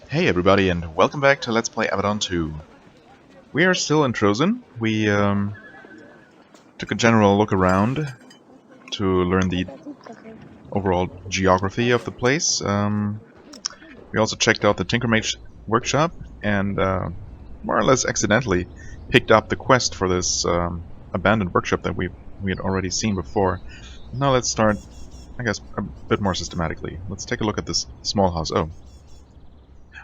Hey everybody, and welcome back to Let's Play Avadon 2. We are still in Trozen. We took a general look around to learn the overall geography of the place. We also checked out the Tinkermage workshop and more or less accidentally picked up the quest for this abandoned workshop that we had already seen before. Now let's start, I guess, a bit more systematically. Let's take a look at this small house. Oh.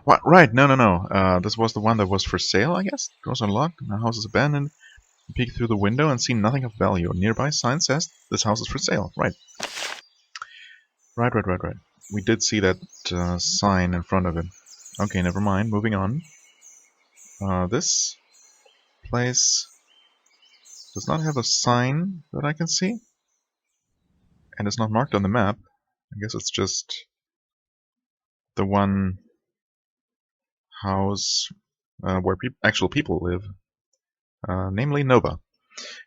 What? Right, no. This was the one that was for sale, I guess? Doors unlocked, the house is abandoned. You peek through the window and see nothing of value. A nearby sign says this house is for sale. Right. Right. We did see that sign in front of it. Okay, never mind. Moving on. This place does not have a sign that I can see. And it's not marked on the map. I guess it's just the one house where actual people live. Namely Nova.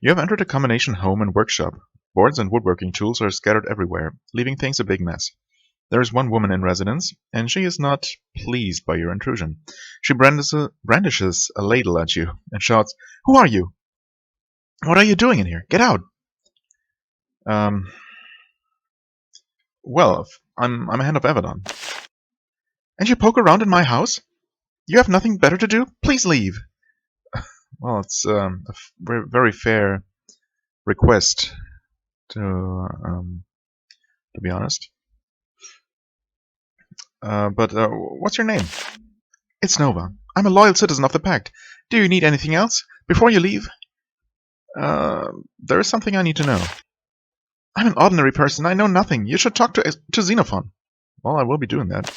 You have entered a combination home and workshop. Boards and woodworking tools are scattered everywhere, leaving things a big mess. There is one woman in residence, and she is not pleased by your intrusion. She brandishes a ladle at you and shouts, "Who are you? What are you doing in here? Get out!" Um, I'm a hand of Avadon. And you poke around in my house? You have nothing better to do? Please leave! Well, it's a very fair request, to be honest. But what's your name? It's Nova. I'm a loyal citizen of the Pact. Do you need anything else? Before you leave? There is something I need to know. I'm an ordinary person. I know nothing. You should talk to Xenophon. Well, I will be doing that.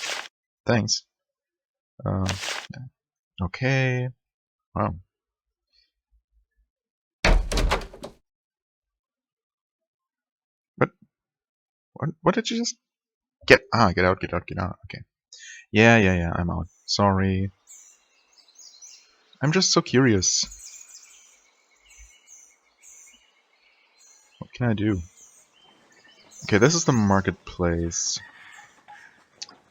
Thanks. Okay. Wow. What did you just... Get out. Okay. Yeah, I'm out. Sorry. I'm just so curious. What can I do? Okay, this is the marketplace.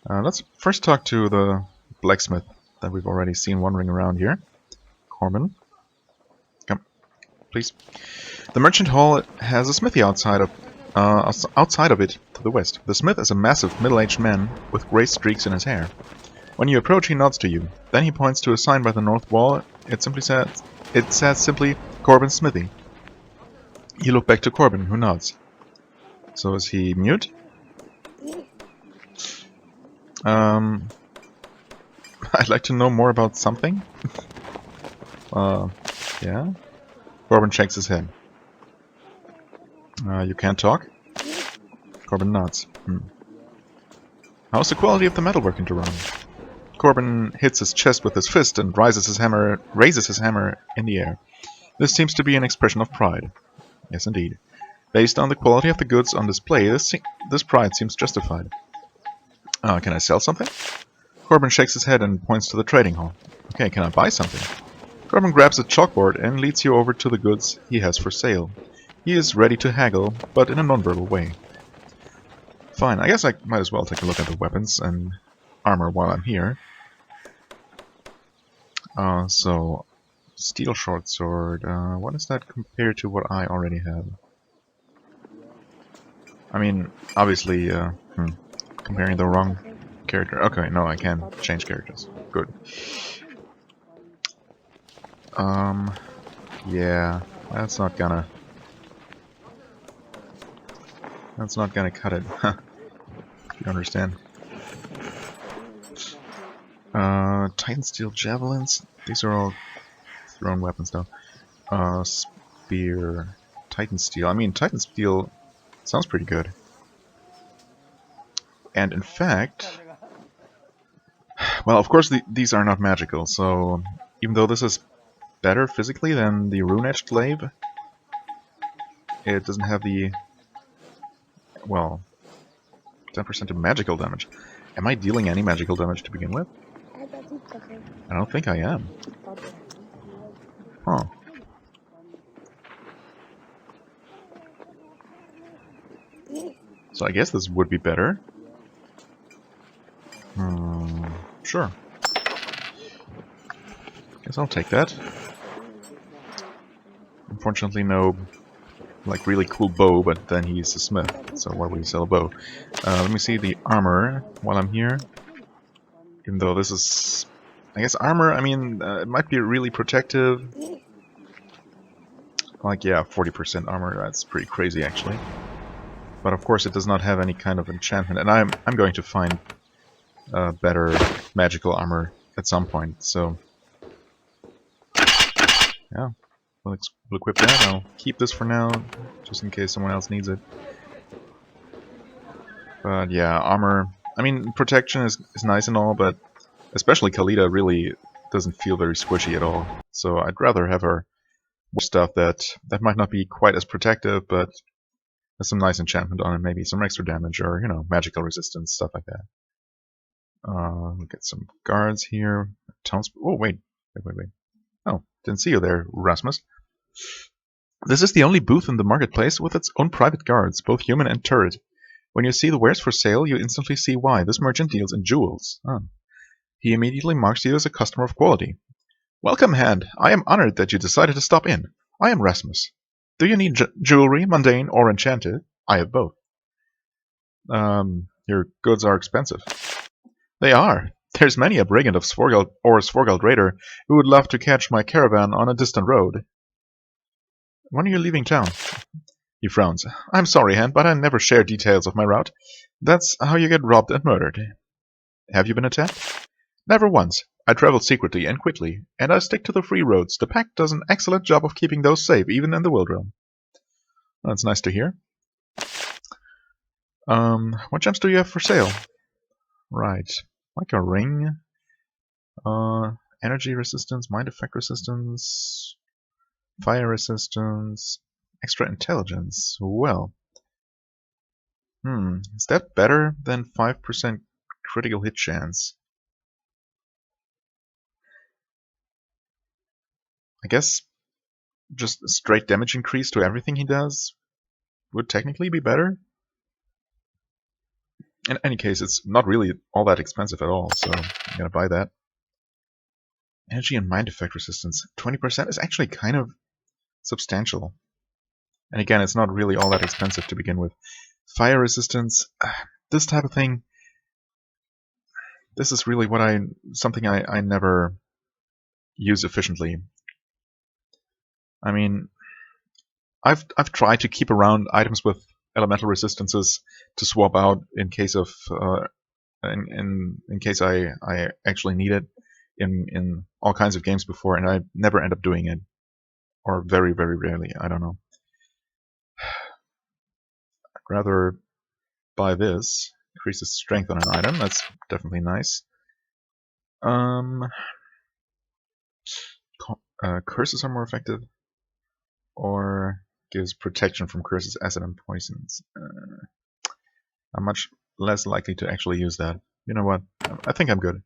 Let's first talk to the blacksmith that we've already seen wandering around here. Corbin. Come, please. The merchant hall has a smithy outside of it to the west. The smith is a massive, middle-aged man with grey streaks in his hair. When you approach, he nods to you. Then he points to a sign by the north wall. It says simply Corbin's Smithy. You look back to Corbin, who nods. So is he mute? I'd like to know more about something. Yeah? Corbin shakes his head. You can't talk? Corbin nods. How's the quality of the metalwork in Tehran? Corbin hits his chest with his fist and raises his hammer in the air. This seems to be an expression of pride. Yes, indeed. Based on the quality of the goods on display, this pride seems justified. Can I sell something? Corbin shakes his head and points to the trading hall. Okay, can I buy something? Corbin grabs a chalkboard and leads you over to the goods he has for sale. He is ready to haggle, but in a non-verbal way. Fine, I guess I might as well take a look at the weapons and armor while I'm here. So, steel short sword, what is that compared to what I already have? I mean, obviously, comparing the wrong character. Okay, no, I can change characters. Good. Yeah, that's not gonna cut it. You understand? Titan steel javelins. These are all thrown weapons though. Spear, Titan steel. I mean, Titan steel sounds pretty good. And in fact, well, of course these are not magical. So even though this is better physically than the rune-etched glaive, it doesn't have the, well, 10% of magical damage. Am I dealing any magical damage to begin with? I don't think I am. Huh. So I guess this would be better. Sure. Guess I'll take that. Unfortunately, no, like, really cool bow, but then he's a smith, so why would he sell a bow? Let me see the armor while I'm here. Even though this is, I guess, armor, I mean, it might be really protective. Like, yeah, 40% armor, that's pretty crazy, actually. But of course, it does not have any kind of enchantment, and I'm going to find better magical armor at some point, so yeah, we'll equip that. I'll keep this for now, just in case someone else needs it. But yeah, armor, I mean, protection is nice and all, but especially Kalita really doesn't feel very squishy at all. So I'd rather have her wear stuff that might not be quite as protective, but has some nice enchantment on it, maybe some extra damage or, you know, magical resistance, stuff like that. Look at some guards here. Oh, wait. Oh, didn't see you there, Rasmus. This is the only booth in the marketplace with its own private guards, both human and turret. When you see the wares for sale, you instantly see why. This merchant deals in jewels. Oh. He immediately marks you as a customer of quality. Welcome, Hand. I am honored that you decided to stop in. I am Rasmus. Do you need jewelry, mundane or enchanted? I have both. Your goods are expensive. They are. There's many a brigand of Svorgald or Svorgald raider who would love to catch my caravan on a distant road. When are you leaving town? He frowns. I'm sorry, Hand, but I never share details of my route. That's how you get robbed and murdered. Have you been attacked? Never once. I travel secretly and quickly, and I stick to the free roads. The pack does an excellent job of keeping those safe, even in the Wild Realm. That's nice to hear. What gems do you have for sale? Right. Like a ring. Energy resistance, mind effect resistance, fire resistance, extra intelligence. Well. Is that better than 5% critical hit chance? I guess just a straight damage increase to everything he does would technically be better. In any case, it's not really all that expensive at all, so I'm gonna buy that. Energy and mind effect resistance, 20% is actually kind of substantial. And again, it's not really all that expensive to begin with. Fire resistance, this type of thing, this is really something I never use efficiently. I mean, I've tried to keep around items with elemental resistances to swap out in case of in case I actually need it in all kinds of games before, and I never end up doing it, or very, very rarely. I don't know. I'd rather buy this. Increases strength on an item. That's definitely nice. Curses are more effective, or gives protection from curses, acid, and poisons. I'm much less likely to actually use that. You know what? I think I'm good.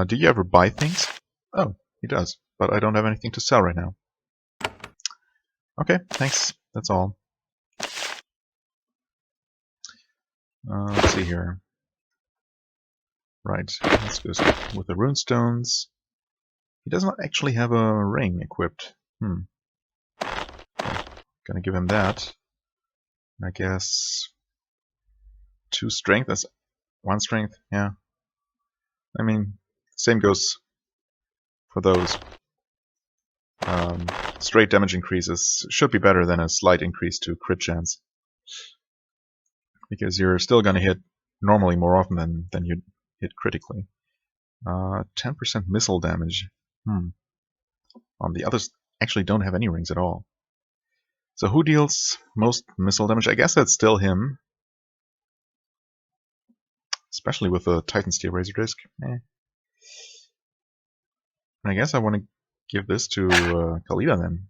Do you ever buy things? Oh, he does, but I don't have anything to sell right now. Okay, thanks. That's all. Let's see here. Right, let's go with the runestones. He does not actually have a ring equipped. Gonna give him that. I guess 2 strength. That's 1 strength. Yeah. I mean, same goes for those. Straight damage increases should be better than a slight increase to crit chance, because you're still gonna hit normally more often than you hit critically. 10% missile damage. The others actually don't have any rings at all. So who deals most missile damage? I guess that's still him. Especially with the Titan Steel Razor Disc. I guess I want to give this to Kalita then.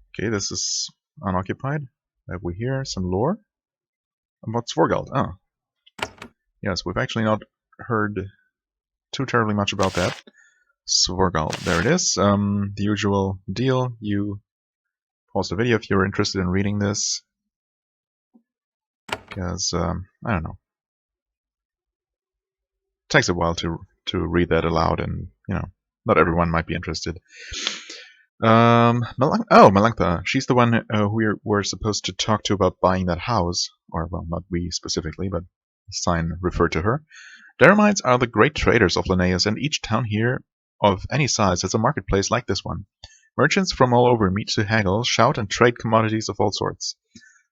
Okay, this is unoccupied. Have we here some lore? About Svorgald. Oh. Yes, we've actually not heard too terribly much about that. Svorgald. There it is. The usual deal. You pause the video if you're interested in reading this. Because, I don't know. takes a while to read that aloud, and not everyone might be interested. Malangtha. She's the one who we're supposed to talk to about buying that house. Or, well, not we specifically, but the sign referred to her. Deramites are the great traders of Linnaeus, and each town here of any size has a marketplace like this one. Merchants from all over meet to haggle, shout, and trade commodities of all sorts.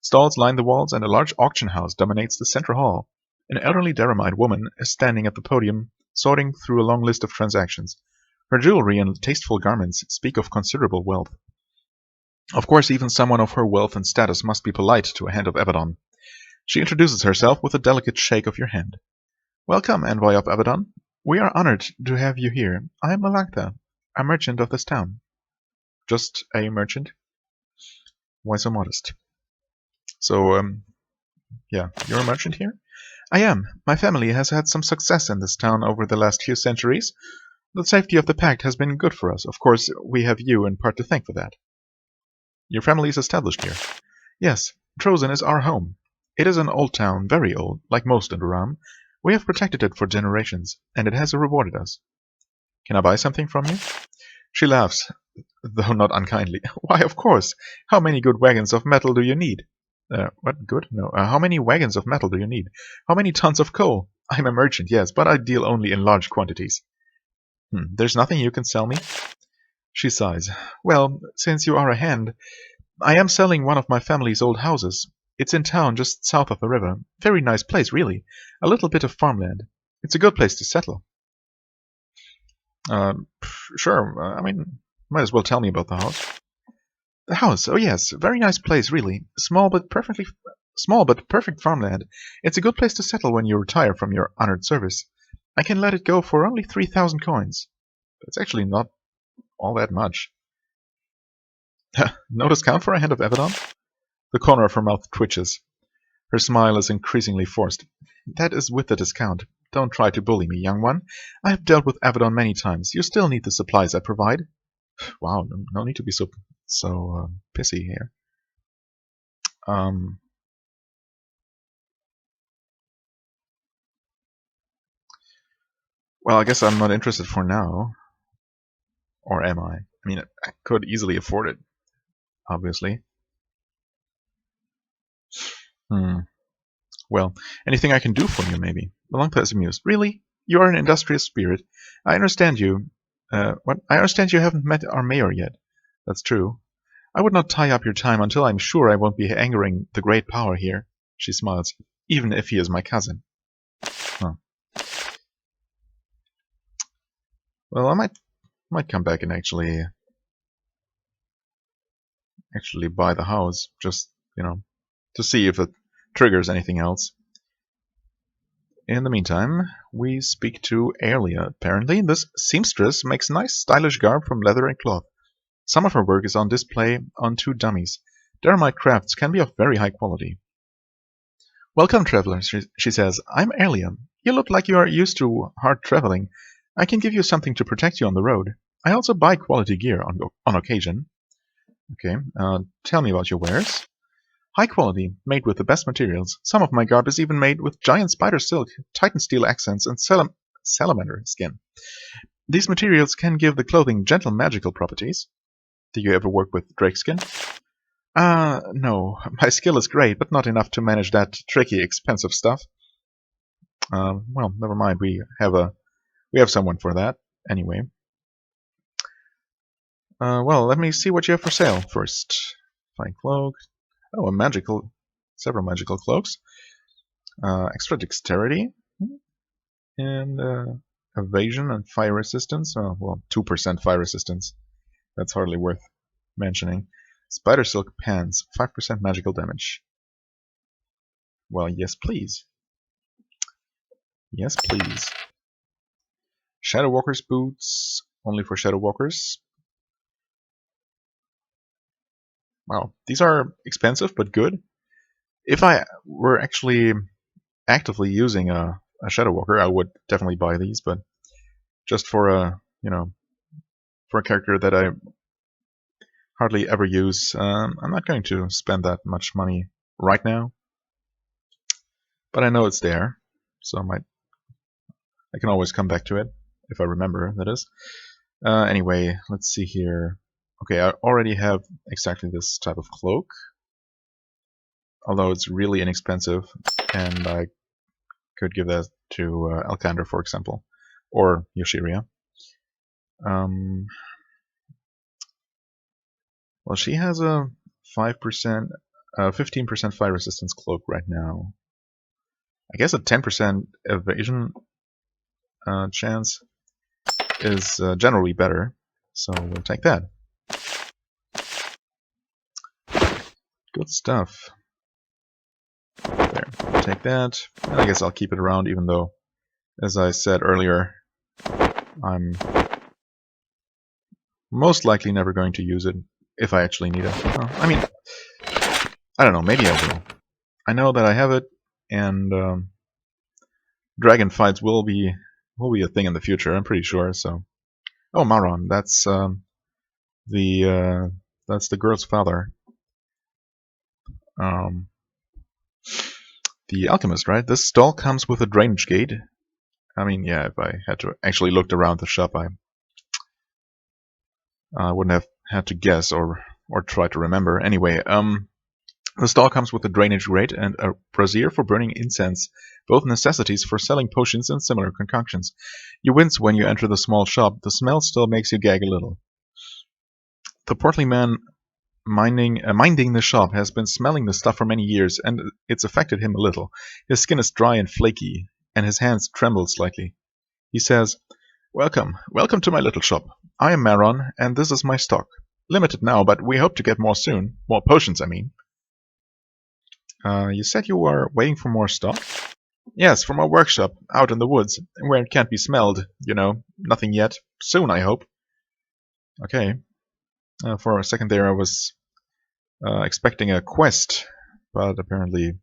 Stalls line the walls, and a large auction house dominates the central hall. An elderly Daramite woman is standing at the podium, sorting through a long list of transactions. Her jewelry and tasteful garments speak of considerable wealth. Of course, even someone of her wealth and status must be polite to a hand of Avadon. She introduces herself with a delicate shake of your hand. Welcome, envoy of Avadon. We are honored to have you here. I am Malangtha, a merchant of this town. Just a merchant? Why so modest? So, yeah, you're a merchant here? I am. My family has had some success in this town over the last few centuries. The safety of the pact has been good for us. Of course, we have you in part to thank for that. Your family is established here? Yes, Trozen is our home. It is an old town, very old, like most in Duram. We have protected it for generations, and it has rewarded us. Can I buy something from you? She laughs, though not unkindly. Why, of course. How many good wagons of metal do you need? What good? No. How many wagons of metal do you need? How many tons of coal? I'm a merchant, yes, but I deal only in large quantities. There's nothing you can sell me? She sighs. Well, since you are a hand, I am selling one of my family's old houses. It's in town just south of the river. Very nice place, really. A little bit of farmland. It's a good place to settle. Sure. I mean, might as well tell me about the house. The house, oh yes, very nice place, really. Small but perfect farmland. It's a good place to settle when you retire from your honored service. I can let it go for only 3,000 coins. That's actually not all that much. No discount for a hand of Avadon? The corner of her mouth twitches. Her smile is increasingly forced. That is with the discount. Don't try to bully me, young one. I have dealt with Avadon many times. You still need the supplies I provide. Wow, no need to be so pissy here. Well, I guess I'm not interested for now. Or am I? I mean, I could easily afford it, obviously. Well, anything I can do for you, maybe. Malangtha is amused. Really? You are an industrious spirit. I understand you. What? I understand you haven't met our mayor yet. That's true. I would not tie up your time until I'm sure I won't be angering the great power here. She smiles. Even if he is my cousin. Huh. Well, I might come back and actually buy the house, just to see if it triggers anything else. In the meantime, we speak to Aelia. Apparently, this seamstress makes nice, stylish garb from leather and cloth. Some of her work is on display on 2 dummies. Daramite crafts can be of very high quality. Welcome, traveler, she says. I'm Aelia. You look like you are used to hard traveling. I can give you something to protect you on the road. I also buy quality gear on occasion. Okay, tell me about your wares. High quality, made with the best materials. Some of my garb is even made with giant spider silk, titan steel accents, and salamander skin. These materials can give the clothing gentle magical properties. Do you ever work with drakeskin? No. My skill is great, but not enough to manage that tricky, expensive stuff. Well, never mind. We have someone for that. Anyway. Well, let me see what you have for sale first. Fine cloak. Oh, several magical cloaks. Extra dexterity. And evasion and fire resistance. Oh, well, 2% fire resistance. That's hardly worth mentioning. Spider silk pants. 5% magical damage. Well, yes, please. Yes, please. Shadow Walker's boots. Only for Shadow Walkers. Wow, these are expensive but good. If I were actually actively using a Shadow Walker, I would definitely buy these. But just for a for a character that I hardly ever use, I'm not going to spend that much money right now. But I know it's there, so I might I can always come back to it, if I remember, that is. Anyway, let's see here. Okay, I already have exactly this type of cloak. Although it's really inexpensive, and I could give that to Alkander, for example. Or Yoshiria. Well, she has a 5%, 15% fire resistance cloak right now. I guess a 10% evasion chance is generally better, so we'll take that. Good stuff. There, we'll take that. And I guess I'll keep it around, even though, as I said earlier, I'm most likely never going to use it if I actually need it. Well, I mean, I don't know, maybe I will. I know that I have it, and dragon fights will be a thing in the future, I'm pretty sure, so. Oh, Maron, that's the girl's father. The alchemist, right? This stall comes with a drainage gate. I mean, yeah, if I had to actually looked around the shop, I wouldn't have had to guess or try to remember. Anyway, the stall comes with a drainage grate and a brazier for burning incense, both necessities for selling potions and similar concoctions. You wince when you enter the small shop. The smell still makes you gag a little. The portly man minding the shop has been smelling the stuff for many years, and it's affected him a little. His skin is dry and flaky, and his hands tremble slightly. He says, welcome to my little shop. I am Maron, and this is my stock. Limited now, but we hope to get more soon. More potions, I mean. You said you were waiting for more stock? Yes, from our workshop, out in the woods, where it can't be smelled. You know, nothing yet. Soon, I hope. Okay. For a second there, I was expecting a quest, but apparently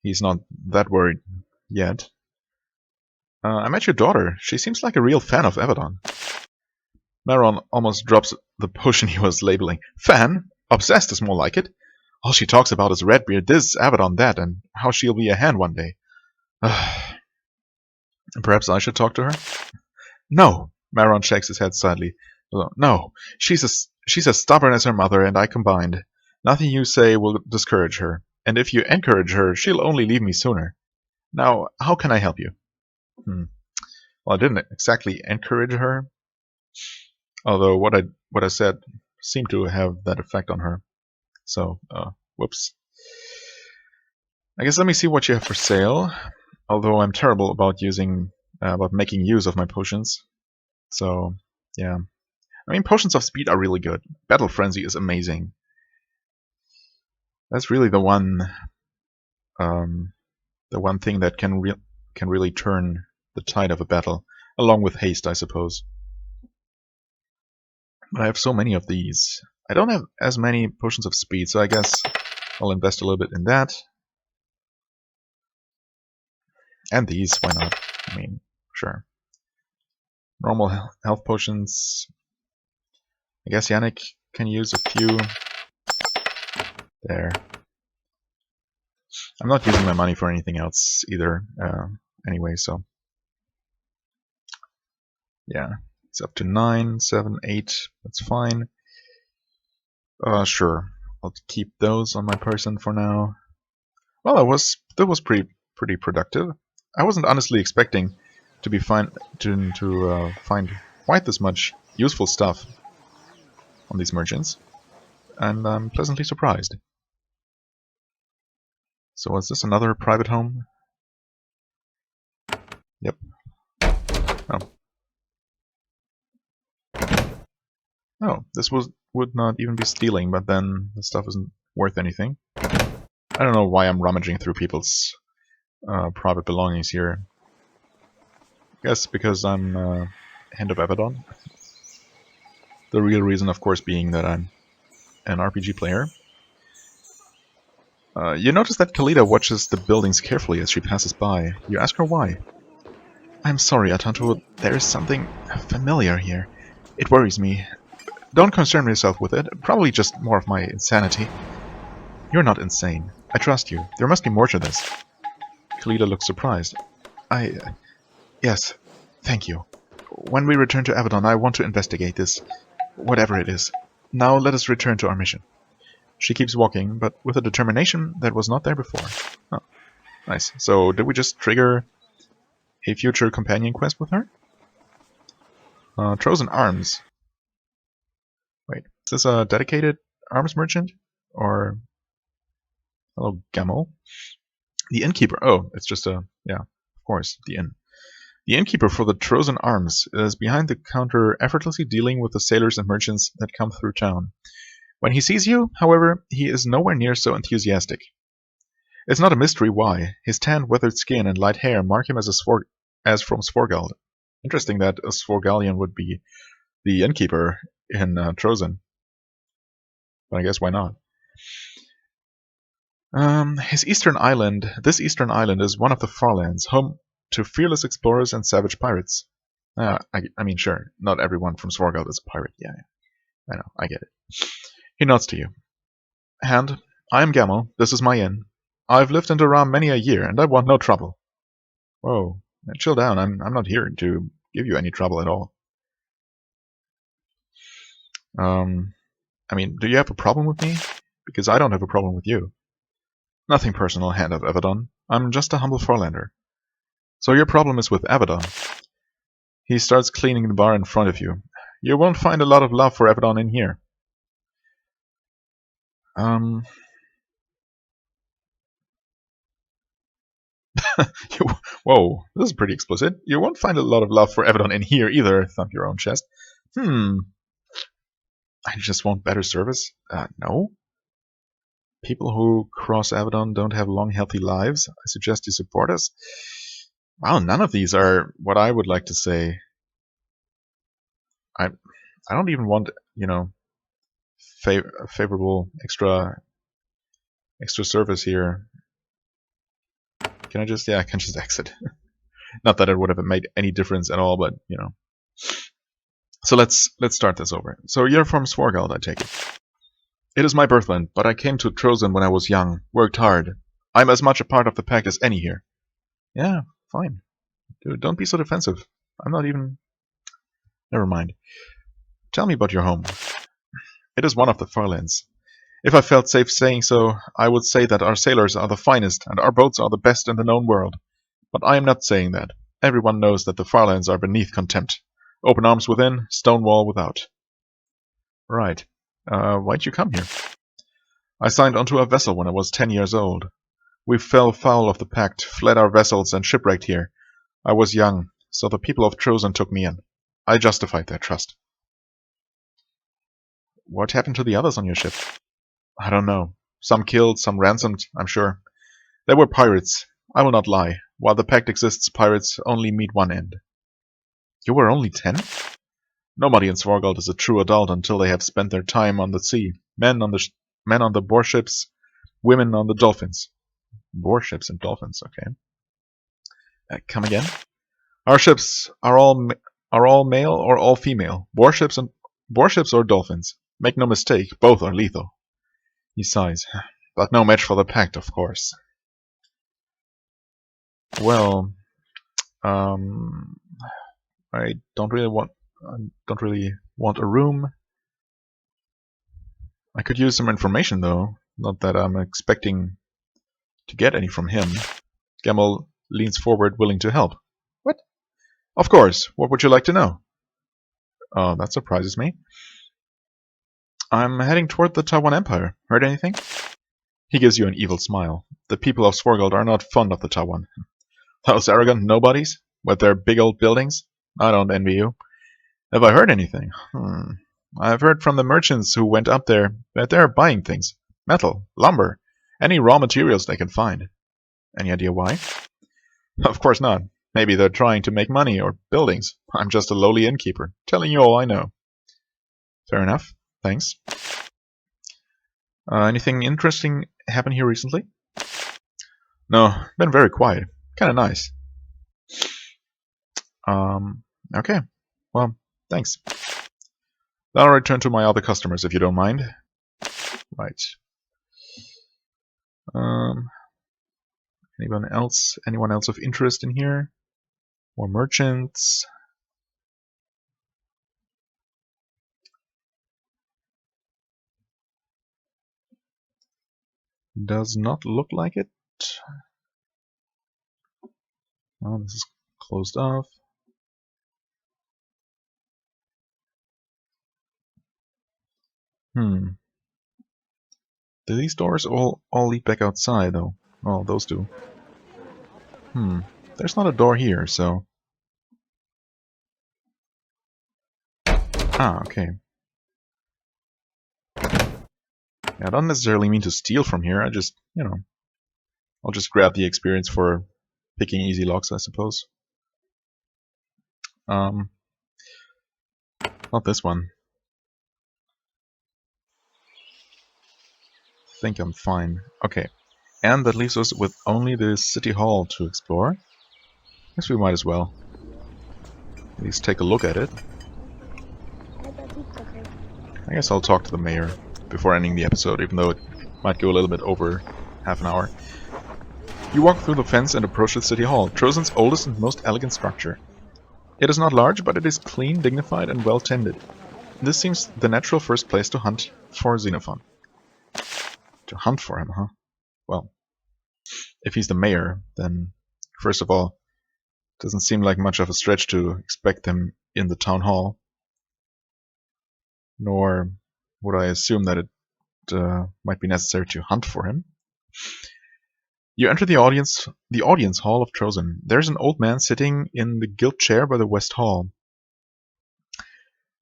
he's not that worried yet. I met your daughter. She seems like a real fan of Avadon. Maron almost drops the potion he was labeling. Fan? Obsessed is more like it. All she talks about is Redbeard this, Avadon that, and how she'll be a hand one day. Perhaps I should talk to her? No. Maron shakes his head sadly. No. She's as stubborn as her mother and I combined. Nothing you say will discourage her. And if you encourage her, she'll only leave me sooner. Now, how can I help you? Well, I didn't exactly encourage her. Although what I said seemed to have that effect on her. So, whoops. I guess let me see what you have for sale. Although I'm terrible about making use of my potions. So, yeah. I mean, potions of speed are really good. Battle Frenzy is amazing. That's really the one thing that can really turn the tide of a battle, along with haste, I suppose. But I have so many of these. I don't have as many potions of speed, so I guess I'll invest a little bit in that. And these, why not? I mean, sure. Normal health potions. I guess Yannick can use a few. There. I'm not using my money for anything else either, anyway, so. Yeah, it's up to 9, 7, 8. That's fine. Sure. I'll keep those on my person for now. Well, that was pretty productive. I wasn't honestly expecting to find quite this much useful stuff on these merchants, and I'm pleasantly surprised. So is this another private home? Yep. Oh. Oh, this would not even be stealing, but then the stuff isn't worth anything. I don't know why I'm rummaging through people's private belongings here. I guess because I'm Hand of Avadon. The real reason, of course, being that I'm an RPG player. You notice that Kalita watches the buildings carefully as she passes by. You ask her why. I'm sorry, Atanto, there is something familiar here. It worries me. Don't concern yourself with it, probably just more of my insanity. You're not insane. I trust you. There must be more to this. Kalita looks surprised. Yes, thank you. When we return to Avadon, I want to investigate this, whatever it is. Now let us return to our mission. She keeps walking, but with a determination that was not there before. Oh, nice. So, did we just trigger a future companion quest with her? Trojan Arms. Wait, is this a dedicated arms merchant? Or... Hello, Gamel. The innkeeper. Oh, it's just a... Yeah, of course, the inn. The innkeeper for the Trojan Arms is behind the counter effortlessly dealing with the sailors and merchants that come through town. When he sees you, however, he is nowhere near so enthusiastic. It's not a mystery why. His tanned, weathered skin and light hair mark him as from Svorgald. Interesting that a Svorgalian would be the innkeeper in Trojan. But I guess why not? This eastern island is one of the Farlands, home to fearless explorers and savage pirates. I mean, sure, not everyone from Svorgald is a pirate. Yeah, I know, I get it. He nods to you. Hand, I am Gamel. This is my inn. I've lived in Doram many a year, and I want no trouble. Whoa, chill down. I'm not here to give you any trouble at all. I mean, do you have a problem with me? Because I don't have a problem with you. Nothing personal, Hand of Avadon. I'm just a humble Farlander. So your problem is with Avadon. He starts cleaning the bar in front of you. You won't find a lot of love for Avadon in here. Whoa, this is pretty explicit. You won't find a lot of love for Avadon in here either, thump your own chest. I just want better service? No? People who cross Avadon don't have long, healthy lives? I suggest you support us? Wow, none of these are what I would like to say. I don't even want, favorable extra service here. Can I just, I can just exit. Not that it would have made any difference at all, but, So let's start this over. So you're from Svorgald, I take it. It is my birthland, but I came to Trojan when I was young, worked hard. I'm as much a part of the pact as any here. Yeah, fine. Dude, don't be so defensive. I'm not even... Never mind. Tell me about your home. It is one of the Farlands. If I felt safe saying so, I would say that our sailors are the finest and our boats are the best in the known world. But I am not saying that. Everyone knows that the Farlands are beneath contempt. Open arms within, stone wall without. Right. Why'd you come here? I signed onto a vessel when I was 10 years old. We fell foul of the pact, fled our vessels, and shipwrecked here. I was young, so the people of Trojan took me in. I justified their trust. What happened to the others on your ship? I don't know. Some killed, some ransomed, I'm sure. They were pirates. I will not lie. While the pact exists, pirates only meet one end. You were only 10? Nobody in Svorgald is a true adult until they have spent their time on the sea. Men on the boar ships, women on the dolphins. Boar ships and dolphins, okay. Come again? Our ships are all male or all female. Boar ships or dolphins. Make no mistake, both are lethal. He sighs. But no match for the pact, of course. Well, I don't really want a room. I could use some information though. Not that I'm expecting to get any from him. Gamel leans forward, willing to help. What? Of course. What would you like to know? Oh, that surprises me. I'm heading toward the Taiwan Empire. Heard anything? He gives you an evil smile. The people of Svorgald are not fond of the Taiwan. Those arrogant nobodies with their big old buildings. I don't envy you. Have I heard anything? I've heard from the merchants who went up there that they're buying things. Metal, lumber, any raw materials they can find. Any idea why? Of course not. Maybe they're trying to make money or buildings. I'm just a lowly innkeeper, telling you all I know. Fair enough. Thanks. Anything interesting happen here recently? No, been very quiet. Kinda nice. Okay. Well, thanks. Then I'll return to my other customers if you don't mind. Right. Anyone else of interest in here? More merchants. Does not look like it. Oh, this is closed off. Do these doors all lead back outside, though? Oh, those do. There's not a door here, so... Ah, okay. Yeah, I don't necessarily mean to steal from here, I just, I'll just grab the experience for picking easy locks, I suppose. Not this one. I think I'm fine. Okay. And that leaves us with only the city hall to explore. Guess we might as well. At least take a look at it. I guess I'll talk to the mayor before ending the episode, even though it might go a little bit over half an hour. You walk through the fence and approach the city hall, Trozen's oldest and most elegant structure. It is not large, but it is clean, dignified, and well tended. This seems the natural first place to hunt for Xenophon. To hunt for him, huh? Well, if he's the mayor, then first of all, it doesn't seem like much of a stretch to expect him in the town hall. Nor would I assume that it might be necessary to hunt for him. You enter the audience hall of Trozen. There's an old man sitting in the gilt chair by the west hall.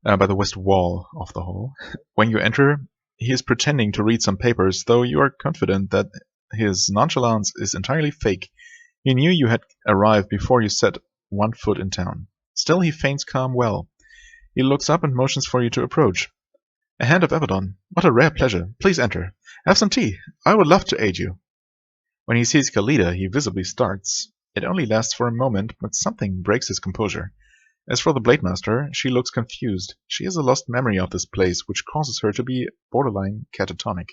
By the west wall of the hall. When you enter, he is pretending to read some papers, though you are confident that his nonchalance is entirely fake. He knew you had arrived before you set one foot in town. Still, he feigns calm well. He looks up and motions for you to approach. A hand of Avadon. What a rare pleasure. Please enter. Have some tea. I would love to aid you. When he sees Khalida, he visibly starts. It only lasts for a moment, but something breaks his composure. As for the Blade Master, she looks confused. She has a lost memory of this place, which causes her to be borderline catatonic.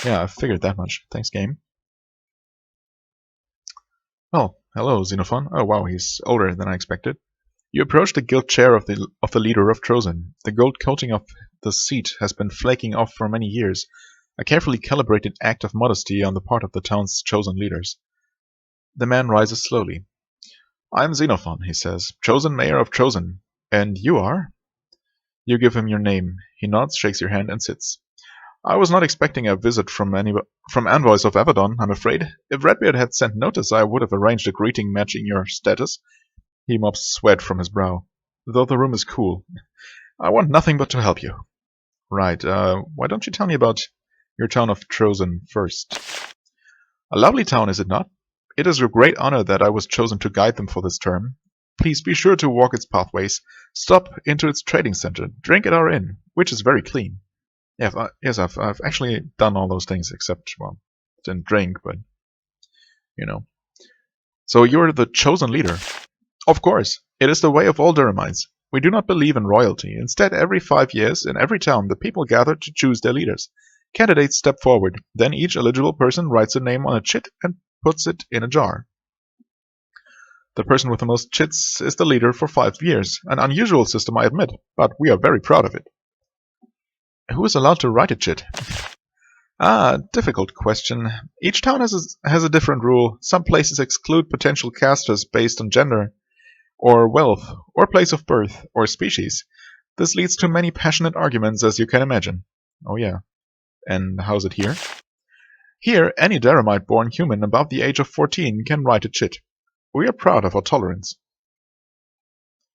Yeah, I figured that much. Thanks, game. Oh, hello, Xenophon. Oh wow, he's older than I expected. You approach the gilt chair of the leader of Trozen. The gold coating of the seat has been flaking off for many years, a carefully calibrated act of modesty on the part of the town's chosen leaders. The man rises slowly. I am Xenophon, he says, chosen mayor of Trozen. And you are? You give him your name. He nods, shakes your hand, and sits. I was not expecting a visit from envoys of Avadon, I'm afraid. If Redbeard had sent notice, I would have arranged a greeting matching your status. He mops sweat from his brow. Though the room is cool. I want nothing but to help you. Right, why don't you tell me about your town of Trozen first? A lovely town, is it not? It is a great honor that I was chosen to guide them for this term. Please be sure to walk its pathways, stop into its trading center, drink at our inn, which is very clean. Yes, I've actually done all those things except, well, didn't drink, but, So you're the chosen leader. Of course, it is the way of all Duramites. We do not believe in royalty. Instead, every 5 years, in every town, the people gather to choose their leaders. Candidates step forward. Then each eligible person writes a name on a chit and puts it in a jar. The person with the most chits is the leader for 5 years. An unusual system, I admit, but we are very proud of it. Who is allowed to write a chit? Difficult question. Each town has a different rule. Some places exclude potential casters based on gender, or wealth, or place of birth, or species. This leads to many passionate arguments, as you can imagine. Oh yeah. And how's it here? Here, any Daramite-born human above the age of 14 can write a chit. We are proud of our tolerance.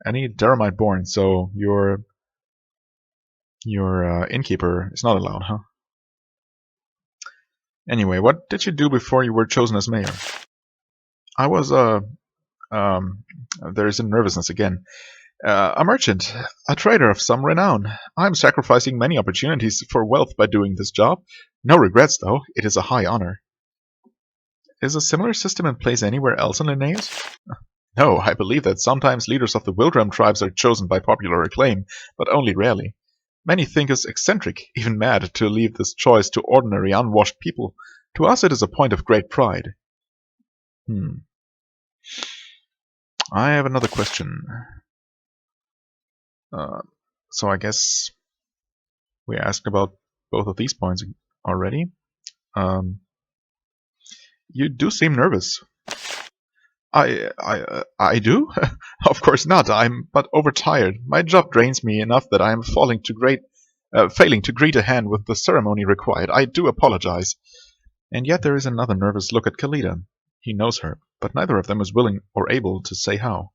Any Daramite-born, so your innkeeper is not allowed, huh? Anyway, what did you do before you were chosen as mayor? I was, there is a nervousness again. A merchant, a trader of some renown. I am sacrificing many opportunities for wealth by doing this job. No regrets, though. It is a high honor. Is a similar system in place anywhere else in Linnaeus? No, I believe that sometimes leaders of the Wildram tribes are chosen by popular acclaim, but only rarely. Many think us eccentric, even mad, to leave this choice to ordinary, unwashed people. To us it is a point of great pride. I have another question. So I guess we asked about both of these points already. You do seem nervous. I do? Of course not. I'm but overtired. My job drains me enough that I am failing to greet a hand with the ceremony required. I do apologize. And yet there is another nervous look at Kalida. He knows her, but neither of them is willing or able to say how.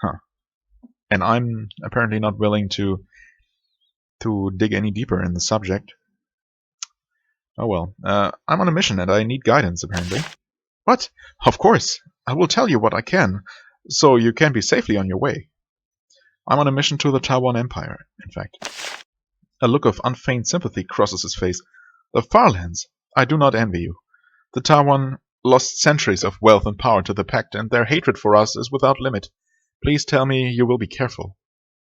Huh. And I'm apparently not willing to dig any deeper in the subject. Oh well. I'm on a mission and I need guidance, apparently. What? Of course. I will tell you what I can, so you can be safely on your way. I'm on a mission to the Taiwan Empire, in fact. A look of unfeigned sympathy crosses his face. The Farlands! I do not envy you. The Taiwan lost centuries of wealth and power to the Pact, and their hatred for us is without limit. Please tell me you will be careful.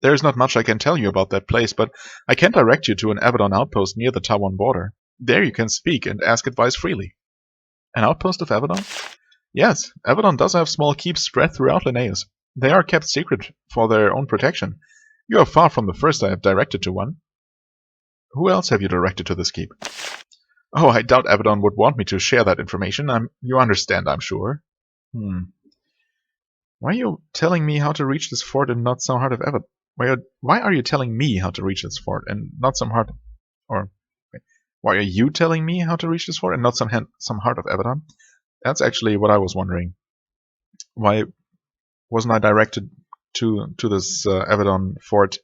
There is not much I can tell you about that place, but I can direct you to an Avadon outpost near the Taiwan border. There you can speak and ask advice freely. An outpost of Avadon? Yes, Avadon does have small keeps spread throughout Linnaeus. They are kept secret for their own protection. You are far from the first I have directed to one. Who else have you directed to this keep? Oh, I doubt Avadon would want me to share that information. You understand, I'm sure. Why are you telling me how to reach this fort and not some heart of Avadon? Why are you telling me how to reach this fort and not some heart? Or why are you telling me how to reach this fort and not some heart of Avadon? That's actually what I was wondering. Why wasn't I directed to this Avadon fort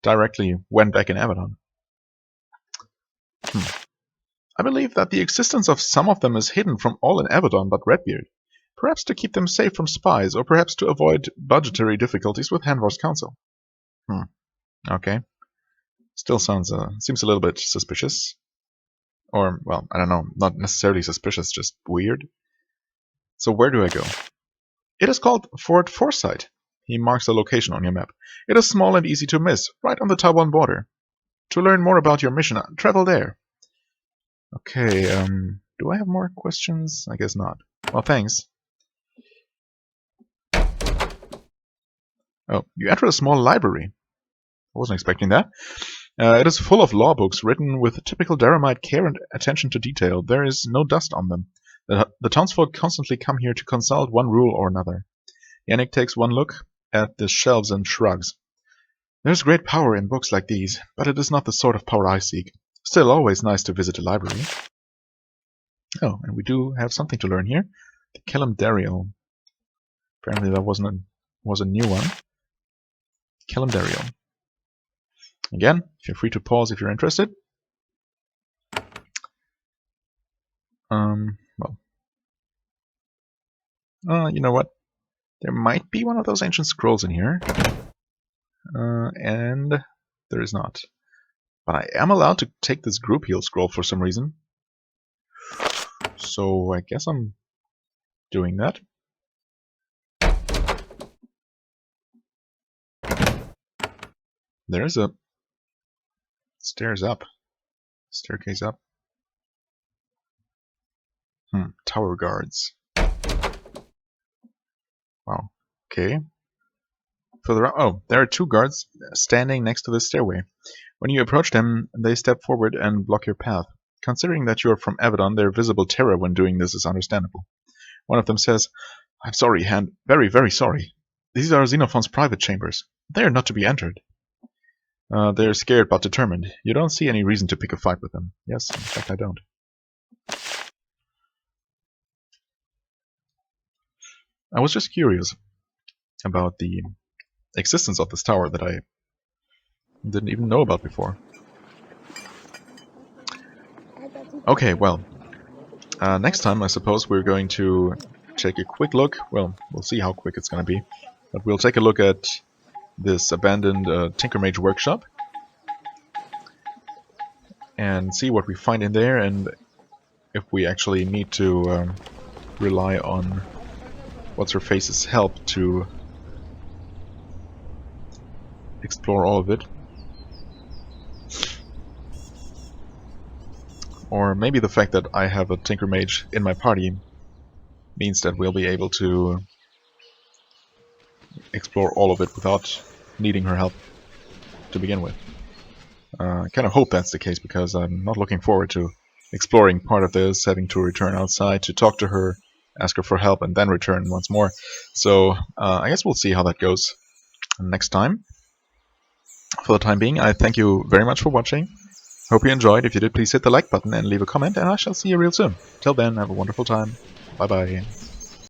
directly when back in Avadon? I believe that the existence of some of them is hidden from all in Avadon but Redbeard. Perhaps to keep them safe from spies, or perhaps to avoid budgetary difficulties with Hanvar's council. Okay. Still seems a little bit suspicious. Or, well, I don't know, not necessarily suspicious, just weird. So where do I go? It is called Fort Foresight. He marks the location on your map. It is small and easy to miss, right on the Taiwan border. To learn more about your mission, travel there. Okay, do I have more questions? I guess not. Well, thanks. Oh, you enter a small library. I wasn't expecting that. It is full of law books written with typical Daramite care and attention to detail. There is no dust on them. The townsfolk constantly come here to consult one rule or another. Yannick takes one look at the shelves and shrugs. There's great power in books like these, but it is not the sort of power I seek. Still, always nice to visit a library. Oh, and we do have something to learn here. The Calendario. Apparently that was a new one. Calendario. Again, feel free to pause if you're interested. You know what? There might be one of those ancient scrolls in here. And there is not. But I am allowed to take this group heal scroll for some reason. So I guess I'm doing that. There's a staircase up. Tower guards. Wow. Okay. Further up, oh, there are two guards standing next to the stairway. When you approach them, they step forward and block your path. Considering that you are from Avadon, their visible terror when doing this is understandable. One of them says, "I'm sorry, Hand. Very, very sorry. These are Xenophon's private chambers. They are not to be entered." They're scared but determined. You don't see any reason to pick a fight with them. Yes, in fact I don't. I was just curious about the existence of this tower that I didn't even know about before. Okay, well, next time I suppose we're going to take a quick look. Well, we'll see how quick it's going to be. But we'll take a look at this abandoned Tinker Mage workshop and see what we find in there, and if we actually need to rely on What's-Her-Face's help to explore all of it. Or maybe the fact that I have a Tinker Mage in my party means that we'll be able to explore all of it without needing her help to begin with. I kind of hope that's the case, because I'm not looking forward to exploring part of this, having to return outside to talk to her, ask her for help, and then return once more. So I guess we'll see how that goes next time. For the time being, I thank you very much for watching. Hope you enjoyed. If you did, please hit the like button and leave a comment, and I shall see you real soon. Till then, have a wonderful time. Bye bye.